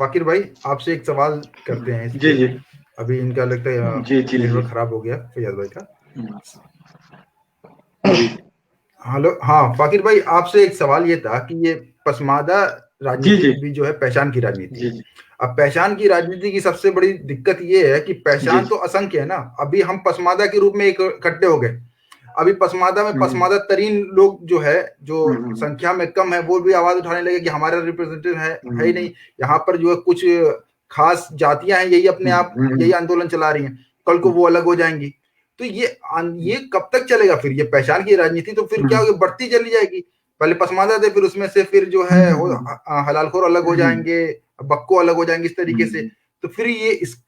फ़ाकिर भाई, आपसे एक सवाल करते हैं इस जी, पे। जी। अभी इनका लगता है जी, जी, जी। नेटवर्क खराब हो गया फैयाज़ भाई का। जी। हेलो, हाँ, फ़ाकिर भाई आपसे एक सवाल ये था कि ये पसमानदा जी, राजनीति जी। भी जो है पहचान की राजनीति जी, है। जी। अब पहचान की राजनीति की सबसे बड़ी दिक्कत ये है कि जी, पहचान जी। तो असंख्य है ना, अभी हम पसमादा के रूप में इकट्ठे हो गए। अभी पसमादा में हुँ, पसमादा तरीन लोग जो है, हुँ, जो हुँ, संख्या में कम है, वो भी आवाज़ उठाने लगे कि हमारा रिप्रेजेंटेटिव है ही नहीं। हुँ, यहाँ पर जो है कुछ खास जातियाँ हैं, यही अपने हुँ, आप हुँ, यही हुँ, आंदोलन चला रही हैं, कल को हुँ, वो अलग हो जाएँगी। तो ये कब तक चलेगा फिर? ये पहचान की राजनीति तो फिर क्या हुँ, होगी, बढ़ती चली जाएगी। पहले पसमानदा थे, फिर उसमें से फिर जो हुँ, है हुँ, वो हुँ, हलालखोर अलग हो हुँ, जाएँगे, बक्को अलग हो जाएँगे, इस तरीके से। हुँ, तो फिर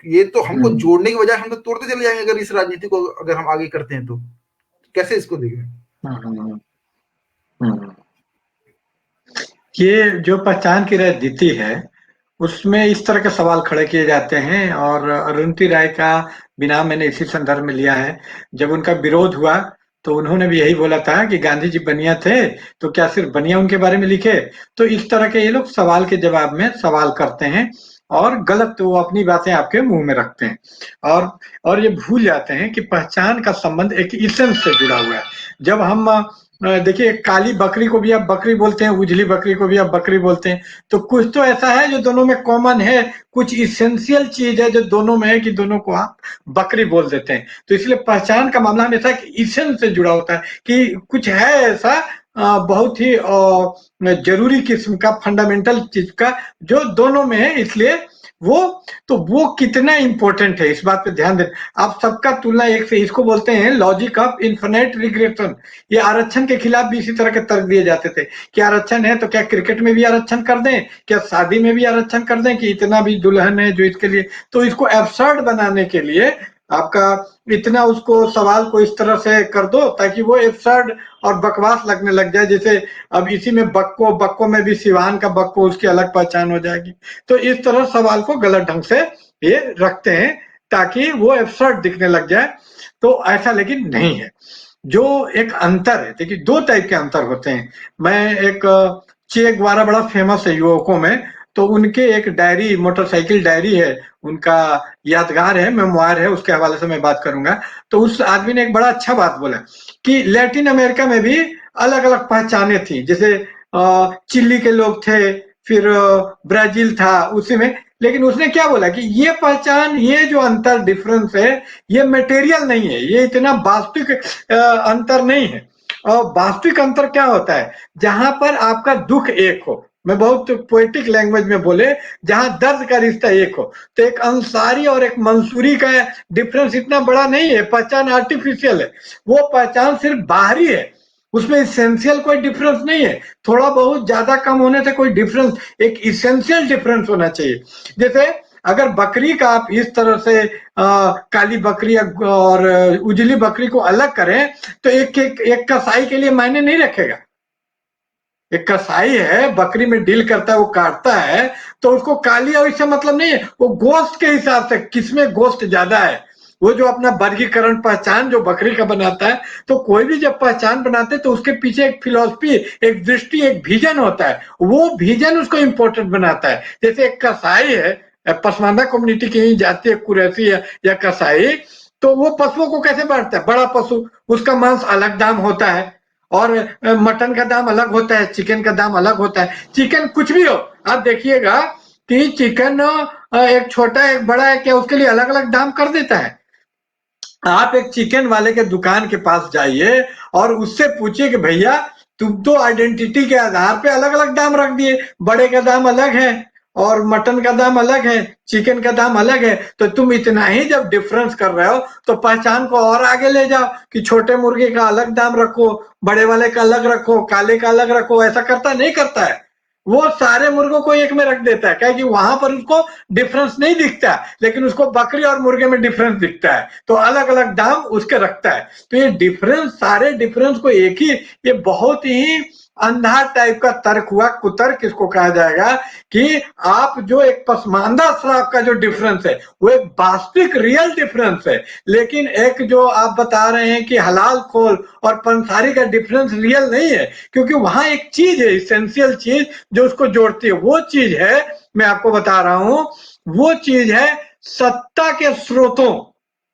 ये तो हमको हुँ, जोड़ने की बजाय हम तो तोड़ते चले जाएँगे, अगर इस राजनीति को अगर हम आगे करते हैं तो। कैसे इसको देखें? हुँ, हुँ, हुँ। ये जो पहचान की राजनीति है, उसमें इस तरह के सवाल खड़े किए जाते हैं और अरुंधति राय का भी नाम मैंने इसी संदर्भ में लिया है। जब उनका विरोध हुआ, तो उन्होंने भी यही बोला था कि गांधी जी बनिया थे, तो क्या सिर्फ बनिया उनके बारे में लिखे? तो इस तरह के ये लोग सवाल के जवाब में सवाल करते हैं और गलत वो अपनी बातें आपके मुँह में रखते हैं। और ये भूल जाते हैं कि पहचान का संबंध एक इसेंस से जुड़ा हुआ है। जब हम देखिए काली बकरी को भी आप बकरी बोलते हैं, उजली बकरी को भी आप बकरी बोलते हैं, तो कुछ तो ऐसा है जो दोनों में कॉमन है, कुछ इसेंशियल चीज है जो दोनों में है कि दोनों को आप बकरी बोल देते हैं। तो इसलिए पहचान का मामला हमेशा एक इसेंस से जुड़ा होता है कि कुछ है ऐसा बहुत ही जरूरी किस्म का फंडामेंटल चीज का जो दोनों में है, इसलिए वो तो वो कितना इंपॉर्टेंट है इस बात पे ध्यान दें। आप सबका तुलना एक से, इसको बोलते हैं लॉजिक ऑफ इन्फिनिट रिग्रेशन। ये आरक्षण के खिलाफ भी इसी तरह के तर्क दिए जाते थे कि आरक्षण है तो क्या क्रिकेट में भी आरक्षण कर दें, क्या शादी में भी आरक्षण कर दें कि इतना भी दुल्हन है जो इसके लिए। तो इसको एब्सर्ड बनाने के लिए आपका इतना उसको सवाल को इस तरह से कर दो ताकि वो एब्सर्ड और बकवास लगने लग जाए। जैसे अब इसी में बक्को बक्को में भी सिवान का बक्को, उसकी अलग पहचान हो जाएगी। तो इस तरह सवाल को गलत ढंग से ये रखते हैं ताकि वो एब्सर्ड दिखने लग जाए। तो ऐसा लेकिन नहीं है। जो एक अंतर है, देखिए दो टाइप के अंतर होते हैं। मैं एक चे गुवेरा बड़ा फेमस है युवकों में, तो उनके एक डायरी, मोटरसाइकिल डायरी है, उनका यादगार है, मेमोयर है, उसके हवाले से मैं बात करूंगा। तो उस आदमी ने एक बड़ा अच्छा बात बोला कि लैटिन अमेरिका में भी अलग अलग पहचाने थी। जैसे चिली के लोग थे, फिर ब्राजील था उसी में, लेकिन उसने क्या बोला कि ये पहचान, ये जो अंतर डिफरेंस है, ये मटेरियल नहीं है, ये इतना वास्तविक अंतर नहीं है। और वास्तविक अंतर क्या होता है, जहां पर आपका दुख एक हो, मैं बहुत पोएटिक लैंग्वेज में बोले, जहां दर्द का रिश्ता एक हो। तो एक अंसारी और एक मंसूरी का डिफरेंस इतना बड़ा नहीं है, पहचान आर्टिफिशियल है। वो पहचान सिर्फ बाहरी है, उसमें इसेंशियल कोई डिफरेंस नहीं है। थोड़ा बहुत ज्यादा कम होने से कोई डिफरेंस, एक इसेंशियल डिफरेंस होना चाहिए। जैसे अगर बकरी का आप इस तरह से काली बकरी और उजली बकरी को अलग करें, तो एक कसाई के लिए मायने नहीं रखेगा। एक कसाई है, बकरी में डील करता है, वो काटता है, तो उसको काली और इससे मतलब नहीं है। वो गोश्त के हिसाब से किसमें गोश्त ज्यादा है, वो जो अपना वर्गीकरण पहचान जो बकरी का बनाता है। तो कोई भी जब पहचान बनाते हैं तो उसके पीछे एक फिलॉसफी, एक दृष्टि, एक विजन होता है। वो विजन उसको इंपॉर्टेंट बनाता है। जैसे एक कसाई है, पसमानदा कम्युनिटी की ही जाती है, कुरैशी या कसाई, तो वो पशुओं को कैसे बांटता है, बड़ा पशु उसका मांस अलग दाम होता है, और मटन का दाम अलग होता है, चिकन का दाम अलग होता है। चिकन कुछ भी हो, आप देखिएगा कि चिकन एक छोटा एक बड़ा है, क्या उसके लिए अलग अलग दाम कर देता है। आप एक चिकन वाले के दुकान के पास जाइए और उससे पूछिए कि भैया तुम तो आइडेंटिटी के आधार पे अलग अलग दाम रख दिए, बड़े का दाम अलग है और मटन का दाम अलग है, चिकन का दाम अलग है, तो तुम इतना ही जब डिफरेंस कर रहे हो तो पहचान को और आगे ले जाओ कि छोटे मुर्गे का अलग दाम रखो, बड़े वाले का अलग रखो, काले का अलग रखो। ऐसा करता नहीं करता है, वो सारे मुर्गों को एक में रख देता है, क्या कि वहां पर उसको डिफरेंस नहीं दिखता, लेकिन उसको बकरी और मुर्गे में डिफरेंस दिखता है, तो अलग अलग दाम उसके रखता है। तो ये डिफरेंस, सारे डिफरेंस को एक ही, ये बहुत ही अंधा टाइप का तर्क हुआ। कुतर्क इसको कहा जाएगा कि आप जो एक पसमानदा शराब का जो डिफरेंस है वो एक वास्तविक रियल डिफरेंस है, लेकिन एक जो आप बता रहे हैं कि हलाल खोल और पंसारी का डिफरेंस रियल नहीं है, क्योंकि वहां एक चीज है, इसेंशियल चीज जो उसको जोड़ती है। वो चीज है, मैं आपको बता रहा हूं, वो चीज है सत्ता के स्रोतों।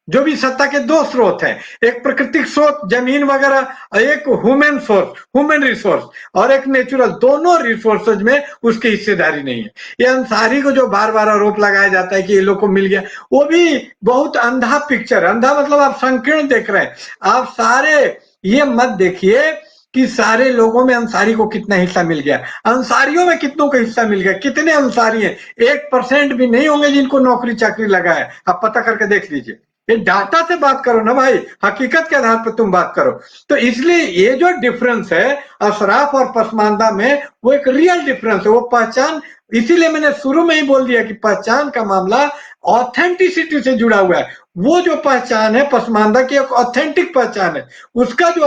जो भी सत्ता के दो स्रोत हैं, एक प्राकृतिक स्रोत जमीन वगैरह, एक ह्यूमन सोर्स, ह्यूमन रिसोर्स, और एक नेचुरल। दोनों रिसोर्सेज में उसकी हिस्सेदारी नहीं है। ये अंसारी को जो बार बार आरोप लगाया जाता है कि ये लोग को मिल गया, वो भी बहुत अंधा पिक्चर। अंधा मतलब आप संकीर्ण देख रहे हैं। आप सारे ये मत देखिए कि सारे लोगों में अंसारी को कितना हिस्सा मिल गया, अंसारियों में कितनों का हिस्सा मिल गया। कितने अंसारी हैं? 1% भी नहीं होंगे जिनको नौकरी चाकरी लगा है। आप पता करके देख लीजिए। ये डाटा से बात करो ना भाई, हकीकत के आधार पर तुम बात करो। तो इसलिए ये जो डिफरेंस है अशराफ और पसमानदा में, वो एक रियल डिफरेंस है, वो पहचान। इसीलिए मैंने शुरू में ही बोल दिया कि पहचान का मामला ऑथेंटिसिटी से जुड़ा हुआ है। वो जो पहचान है पसमानदा की, एक ऑथेंटिक पहचान है। उसका जो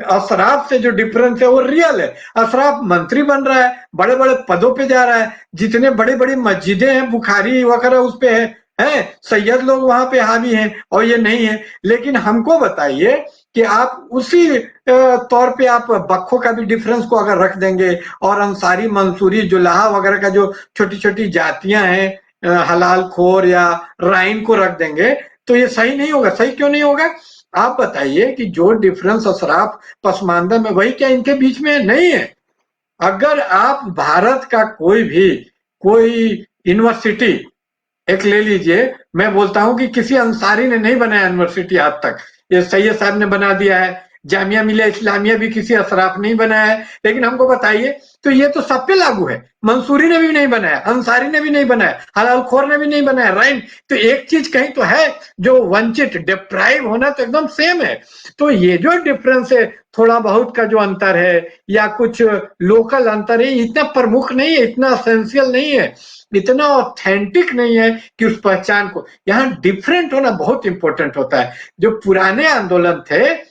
अशराफ से जो डिफरेंस है वो रियल है। अशराफ मंत्री बन रहा है, बड़े बड़े पदों पे जा रहा है, जितने बड़ी बड़ी मस्जिदें हैं बुखारी वगैरह उस पे है, सैयद लोग वहां पे हावी हैं, और ये नहीं है। लेकिन हमको बताइए कि आप उसी तौर पे आप बक्खों का भी डिफरेंस को अगर रख देंगे, और अंसारी मंसूरी जुलाहा वगैरह का जो छोटी छोटी जातियां हैं, हलाल खोर या राइन को रख देंगे, तो ये सही नहीं होगा। सही क्यों नहीं होगा? आप बताइए कि जो डिफरेंस अशराफ पसमानदा में, वही क्या इनके बीच में नहीं है? अगर आप भारत का कोई यूनिवर्सिटी एक ले लीजिए, मैं बोलता हूं कि किसी अंसारी ने नहीं बनाया यूनिवर्सिटी आज तक, ये सैयद साहब ने बना दिया है। जामिया मिलिया इस्लामिया भी किसी अशराफ नहीं बनाया है। लेकिन हमको बताइए, तो ये तो सब पे लागू है। मंसूरी ने भी नहीं बनाया, अंसारी ने भी नहीं बनाया, हलाल खोर ने भी नहीं बनाया, राइन। तो एक चीज कहीं तो है, जो वंचित डिप्राइव होना तो एकदम सेम है। तो ये जो डिफरेंस है, थोड़ा बहुत का जो अंतर है या कुछ लोकल अंतर है, इतना प्रमुख नहीं है, इतना एसेंशियल नहीं है, इतना ऑथेंटिक नहीं है कि उस पहचान को, यहाँ डिफरेंट होना बहुत इंपॉर्टेंट होता है। जो पुराने आंदोलन थे,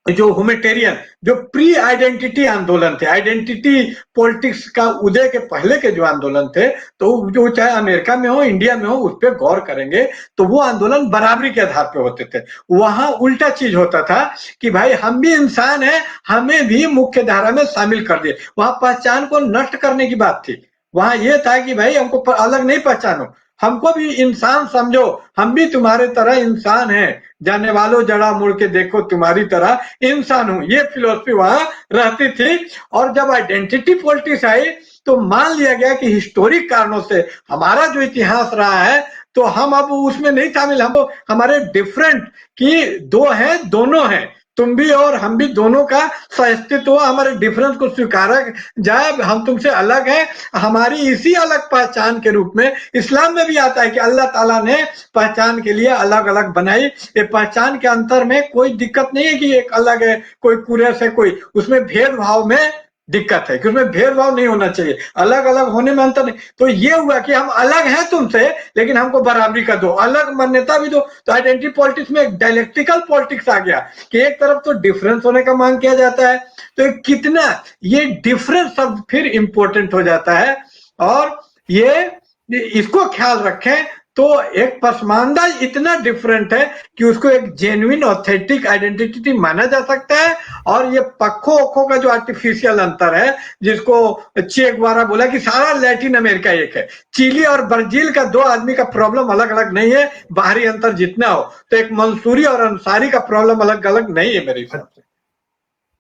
जो ह्यूमैनिटेरियन, जो प्री आइडेंटिटी आंदोलन थे, आइडेंटिटी पॉलिटिक्स का उदय के पहले के जो आंदोलन थे, तो जो चाहे अमेरिका में हो इंडिया में हो, उस पर गौर करेंगे तो वो आंदोलन बराबरी के आधार पे होते थे। वहां उल्टा चीज होता था कि भाई हम भी इंसान हैं, हमें भी मुख्य धारा में शामिल कर दिए। वहां पहचान को नष्ट करने की बात थी। वहां ये था कि भाई हमको अलग नहीं पहचानो, हमको भी इंसान समझो, हम भी तुम्हारे तरह इंसान हैं, जाने वालों जड़ा मुड़ के देखो तुम्हारी तरह इंसान हूं। ये फिलोसफी वहां रहती थी। और जब आइडेंटिटी पॉलिटिक्स आई, तो मान लिया गया कि हिस्टोरिक कारणों से हमारा जो इतिहास रहा है, तो हम अब उसमें नहीं शामिल, हम हमारे डिफरेंट की दो हैं, दोनों हैं, तुम भी और हम भी, दोनों का अस्तित्व, हमारे डिफरेंस को स्वीकारा जाए। हम तुमसे अलग हैं, हमारी इसी अलग पहचान के रूप में इस्लाम में भी आता है कि अल्लाह ताला ने पहचान के लिए अलग अलग बनाई। ये पहचान के अंतर में कोई दिक्कत नहीं है कि एक अलग है, कोई कुरैश है, कोई, उसमें भेदभाव में दिक्कत है कि उसमें भेदभाव नहीं होना चाहिए, अलग अलग होने में अंतर नहीं। तो ये हुआ कि हम अलग हैं तुमसे, लेकिन हमको बराबरी का दो, अलग मान्यता भी दो। तो आइडेंटिटी पॉलिटिक्स में एक डायलेक्टिकल पॉलिटिक्स आ गया कि एक तरफ तो डिफरेंस होने का मांग किया जाता है, तो कितना ये डिफरेंस शब्द फिर इंपॉर्टेंट हो जाता है। और ये इसको ख्याल रखें, तो एक पसमानदा इतना डिफरेंट है कि उसको एक जेन्युइन ऑथेंटिक आइडेंटिटी माना जा सकता है। और ये पक्खों ओखों का जो आर्टिफिशियल अंतर है, जिसको चे गुवेरा बोला कि सारा लैटिन अमेरिका एक है, चिली और ब्राजील का दो आदमी का प्रॉब्लम अलग अलग नहीं है, बाहरी अंतर जितना हो। तो एक मंसूरी और अंसारी का प्रॉब्लम अलग अलग नहीं है मेरे हिसाब से,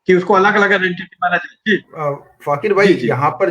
कि उसको अलग अलग आइडेंटिटी माना जाए। फाकिर भाई, यहाँ पर